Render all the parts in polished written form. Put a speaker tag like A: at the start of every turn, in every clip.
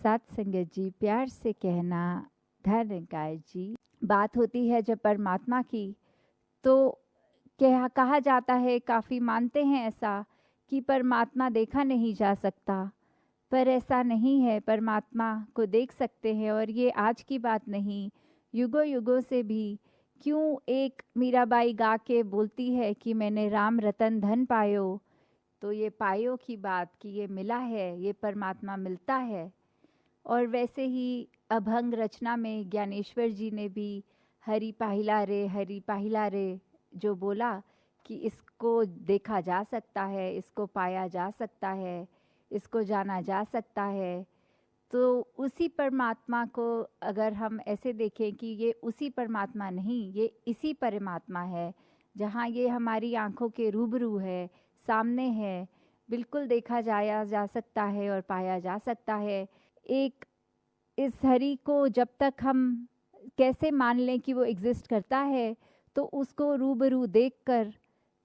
A: साथ संगत जी, प्यार से कहना धर्म निकाय जी। बात होती है जब परमात्मा की, तो कहा जाता है, काफ़ी मानते हैं ऐसा कि परमात्मा देखा नहीं जा सकता, पर ऐसा नहीं है। परमात्मा को देख सकते हैं, और ये आज की बात नहीं, युगों युगों से भी। क्यों एक मीराबाई गा के बोलती है कि मैंने राम रतन धन पायो, तो ये पायो की बात कि ये मिला है, ये परमात्मा मिलता है। और वैसे ही अभंग रचना में ज्ञानेश्वर जी ने भी हरि पाहिला रे जो बोला कि इसको देखा जा सकता है, इसको पाया जा सकता है, इसको जाना जा सकता है। तो उसी परमात्मा को अगर हम ऐसे देखें कि ये उसी परमात्मा नहीं, ये इसी परमात्मा है, जहाँ ये हमारी आंखों के रूबरू है, सामने है, बिल्कुल देखा जाया जा सकता है और पाया जा सकता है। एक इस हरि को जब तक हम कैसे मान लें कि वो एग्जिस्ट करता है, तो उसको रूबरू देखकर,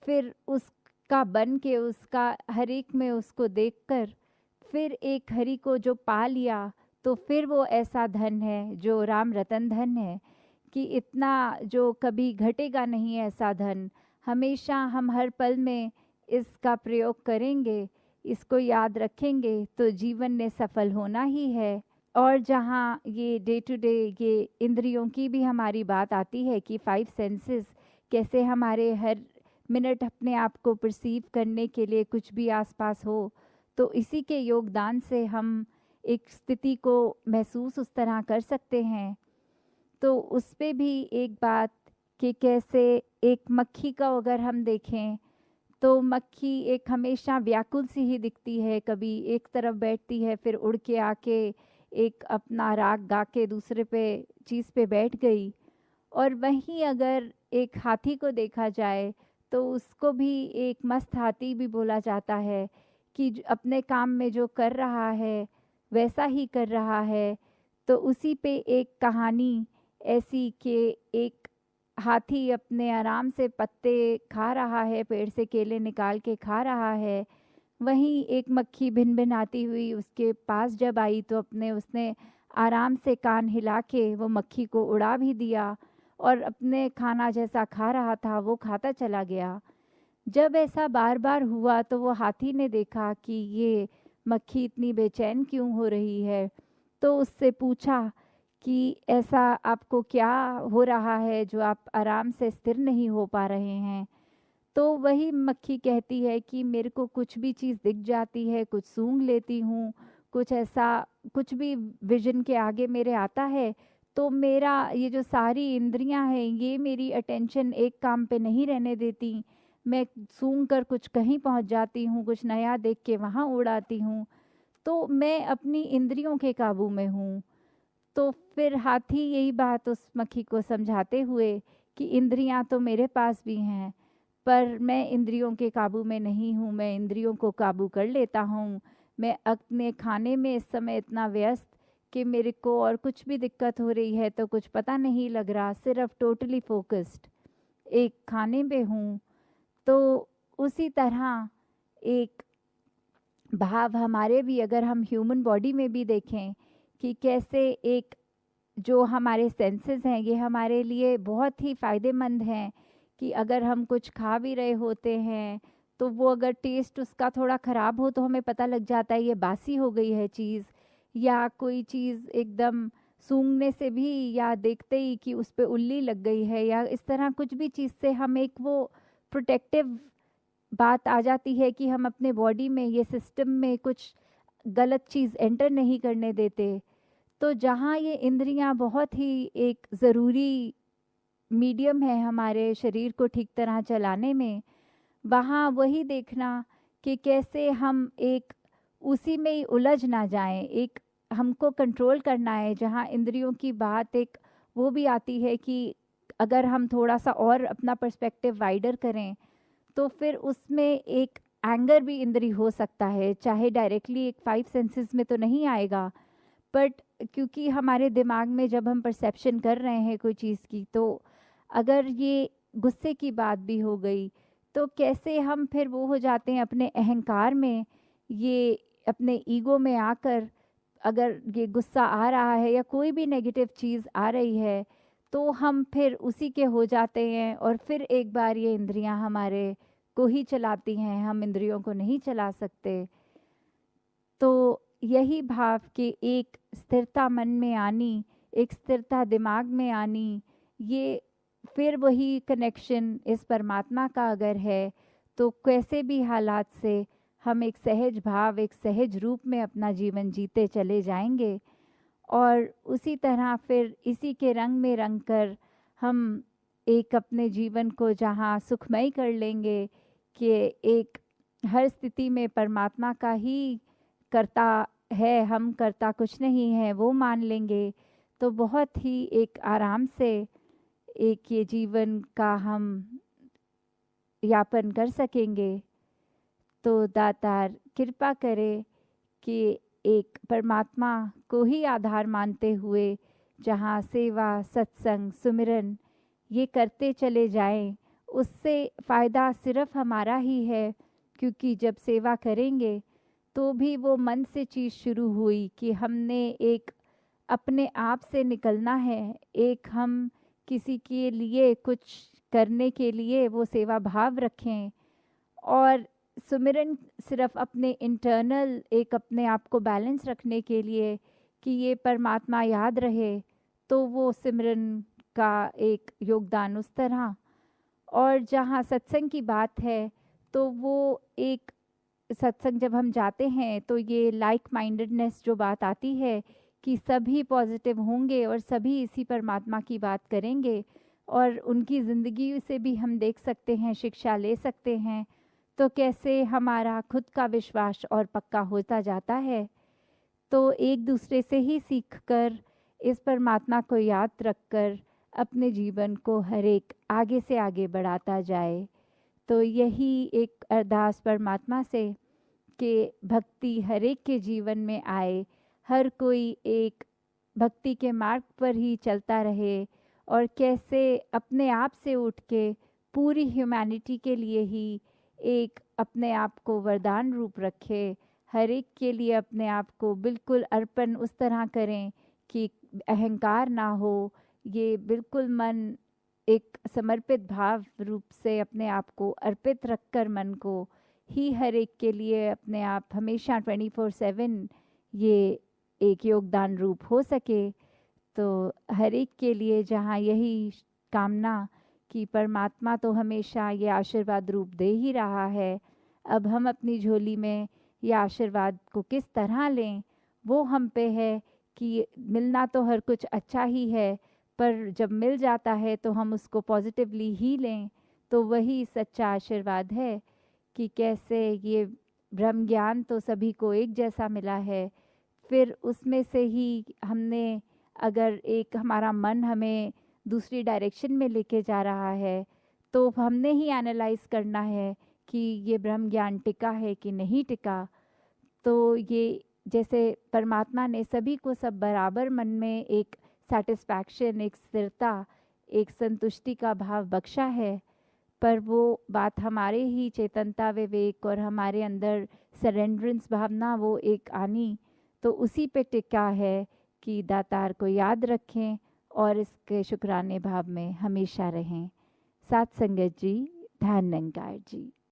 A: फिर उसका बन के, उसका हर एक में उसको देखकर, फिर एक हरि को जो पा लिया, तो फिर वो ऐसा धन है जो राम रतन धन है कि इतना जो कभी घटेगा नहीं ऐसा धन। हमेशा हम हर पल में इसका प्रयोग करेंगे, इसको याद रखेंगे, तो जीवन ने सफल होना ही है। और जहाँ ये डे टू डे ये इंद्रियों की भी हमारी बात आती है कि 5 सेंसेस कैसे हमारे हर मिनट अपने आप को परसीव करने के लिए कुछ भी आसपास हो, तो इसी के योगदान से हम एक स्थिति को महसूस उस तरह कर सकते हैं। तो उस पे भी एक बात कि कैसे एक मक्खी का अगर हम देखें, तो मक्खी एक हमेशा व्याकुल सी ही दिखती है, कभी एक तरफ बैठती है, फिर उड़ के आके एक अपना राग गा के दूसरे पे चीज़ पे बैठ गई। और वहीं अगर एक हाथी को देखा जाए, तो उसको भी एक मस्त हाथी भी बोला जाता है कि अपने काम में जो कर रहा है वैसा ही कर रहा है। तो उसी पे एक कहानी ऐसी कि एक हाथी अपने आराम से पत्ते खा रहा है, पेड़ से केले निकाल के खा रहा है। वहीं एक मक्खी भिन भिन आती हुई उसके पास जब आई, तो उसने आराम से कान हिला के वो मक्खी को उड़ा भी दिया, और अपने खाना जैसा खा रहा था वो खाता चला गया। जब ऐसा बार बार हुआ, तो वो हाथी ने देखा कि ये मक्खी इतनी बेचैन क्यों हो रही है, तो उससे पूछा कि ऐसा आपको क्या हो रहा है जो आप आराम से स्थिर नहीं हो पा रहे हैं। तो वही मक्खी कहती है कि मेरे को कुछ भी चीज़ दिख जाती है, कुछ सूंघ लेती हूँ, कुछ ऐसा कुछ भी विजन के आगे मेरे आता है, तो मेरा ये जो सारी इंद्रियां हैं ये मेरी अटेंशन एक काम पे नहीं रहने देती। मैं सूंघ कर कुछ कहीं पहुंच जाती हूँ, कुछ नया देख के वहाँ उड़ाती हूँ, तो मैं अपनी इंद्रियों के काबू में हूँ। तो फिर हाथी यही बात उस मक्खी को समझाते हुए कि इंद्रियां तो मेरे पास भी हैं, पर मैं इंद्रियों के काबू में नहीं हूँ, मैं इंद्रियों को काबू कर लेता हूँ। मैं अपने खाने में इस समय इतना व्यस्त कि मेरे को और कुछ भी दिक्कत हो रही है तो कुछ पता नहीं लग रहा, सिर्फ टोटली फोकस्ड एक खाने पे हूँ। तो उसी तरह एक भाव हमारे भी, अगर हम ह्यूमन बॉडी में भी देखें कि कैसे एक जो हमारे सेंसेस हैं ये हमारे लिए बहुत ही फ़ायदेमंद हैं। कि अगर हम कुछ खा भी रहे होते हैं, तो वो अगर टेस्ट उसका थोड़ा ख़राब हो, तो हमें पता लग जाता है ये बासी हो गई है चीज़, या कोई चीज़ एकदम सूंघने से भी या देखते ही कि उस पे उल्ली लग गई है, या इस तरह कुछ भी चीज़ से हम एक वो प्रोटेक्टिव बात आ जाती है कि हम अपने बॉडी में ये सिस्टम में कुछ गलत चीज़ एंटर नहीं करने देते। तो जहाँ ये इंद्रियां बहुत ही एक ज़रूरी मीडियम है हमारे शरीर को ठीक तरह चलाने में, वहाँ वही देखना कि कैसे हम एक उसी में ही उलझ ना जाएं। एक हमको कंट्रोल करना है, जहाँ इंद्रियों की बात एक वो भी आती है कि अगर हम थोड़ा सा और अपना पर्सपेक्टिव वाइडर करें, तो फिर उसमें एक एंगर भी इंद्री हो सकता है, चाहे डायरेक्टली एक 5 सेंसेस में तो नहीं आएगा, बट क्योंकि हमारे दिमाग में जब हम परसेप्शन कर रहे हैं कोई चीज़ की, तो अगर ये गुस्से की बात भी हो गई, तो कैसे हम फिर वो हो जाते हैं अपने अहंकार में, ये अपने ईगो में आकर अगर ये गुस्सा आ रहा है या कोई भी नेगेटिव चीज़ आ रही है, तो हम फिर उसी के हो जाते हैं और फिर एक बार ये इंद्रियां हमारे को ही चलाती हैं, हम इंद्रियों को नहीं चला सकते। तो यही भाव कि एक स्थिरता मन में आनी, एक स्थिरता दिमाग में आनी, ये फिर वही कनेक्शन इस परमात्मा का अगर है, तो कैसे भी हालात से हम एक सहज भाव, एक सहज रूप में अपना जीवन जीते चले जाएंगे। और उसी तरह फिर इसी के रंग में रंग कर हम एक अपने जीवन को जहाँ सुखमय कर लेंगे कि एक हर स्थिति में परमात्मा का ही करता है, हम करता कुछ नहीं है, वो मान लेंगे, तो बहुत ही एक आराम से एक ये जीवन का हम यापन कर सकेंगे। तो दातार कृपा करे कि एक परमात्मा को ही आधार मानते हुए जहाँ सेवा, सत्संग, सुमिरन ये करते चले जाएं, उससे फ़ायदा सिर्फ हमारा ही है। क्योंकि जब सेवा करेंगे तो भी वो मन से चीज़ शुरू हुई कि हमने एक अपने आप से निकलना है, एक हम किसी के लिए कुछ करने के लिए वो सेवा भाव रखें, और सुमिरन सिर्फ अपने इंटरनल एक अपने आप को बैलेंस रखने के लिए कि ये परमात्मा याद रहे, तो वो सिमरन का एक योगदान उस तरह। और जहाँ सत्संग की बात है, तो वो एक सत्संग जब हम जाते हैं तो ये लाइक माइंडेडनेस जो बात आती है कि सभी पॉजिटिव होंगे और सभी इसी परमात्मा की बात करेंगे, और उनकी ज़िंदगी से भी हम देख सकते हैं, शिक्षा ले सकते हैं, तो कैसे हमारा खुद का विश्वास और पक्का होता जाता है। तो एक दूसरे से ही सीखकर इस परमात्मा को याद रखकर अपने जीवन को हर एक आगे से आगे बढ़ाता जाए। तो यही एक अरदास परमात्मा से कि भक्ति हर एक के जीवन में आए, हर कोई एक भक्ति के मार्ग पर ही चलता रहे, और कैसे अपने आप से उठ के पूरी ह्यूमैनिटी के लिए ही एक अपने आप को वरदान रूप रखे, हर एक के लिए अपने आप को बिल्कुल अर्पण उस तरह करें कि अहंकार ना हो, ये बिल्कुल मन एक समर्पित भाव रूप से अपने आप को अर्पित रखकर मन को ही हर एक के लिए अपने आप हमेशा 24/7 ये एक योगदान रूप हो सके। तो हर एक के लिए जहाँ यही कामना कि परमात्मा तो हमेशा ये आशीर्वाद रूप दे ही रहा है, अब हम अपनी झोली में ये आशीर्वाद को किस तरह लें, वो हम पे है कि मिलना तो हर कुछ अच्छा ही है, पर जब मिल जाता है तो हम उसको पॉजिटिवली ही लें। तो वही सच्चा आशीर्वाद है कि कैसे ये ब्रह्म ज्ञान तो सभी को एक जैसा मिला है, फिर उसमें से ही हमने अगर एक हमारा मन हमें दूसरी डायरेक्शन में लेके जा रहा है, तो हमने ही एनालाइज करना है कि ये ब्रह्म ज्ञान टिका है कि नहीं टिका। तो ये जैसे परमात्मा ने सभी को सब बराबर मन में एक सेटिस्फैक्शन, एक स्थिरता, एक संतुष्टि का भाव बख्शा है, पर वो बात हमारे ही चेतनता, विवेक और हमारे अंदर सरेंडरेंस भावना वो एक आनी, तो उसी पे टिका है कि दातार को याद रखें और इसके शुक्राने भाव में हमेशा रहें। साथ संगत जी, ध्यान निरंकार जी।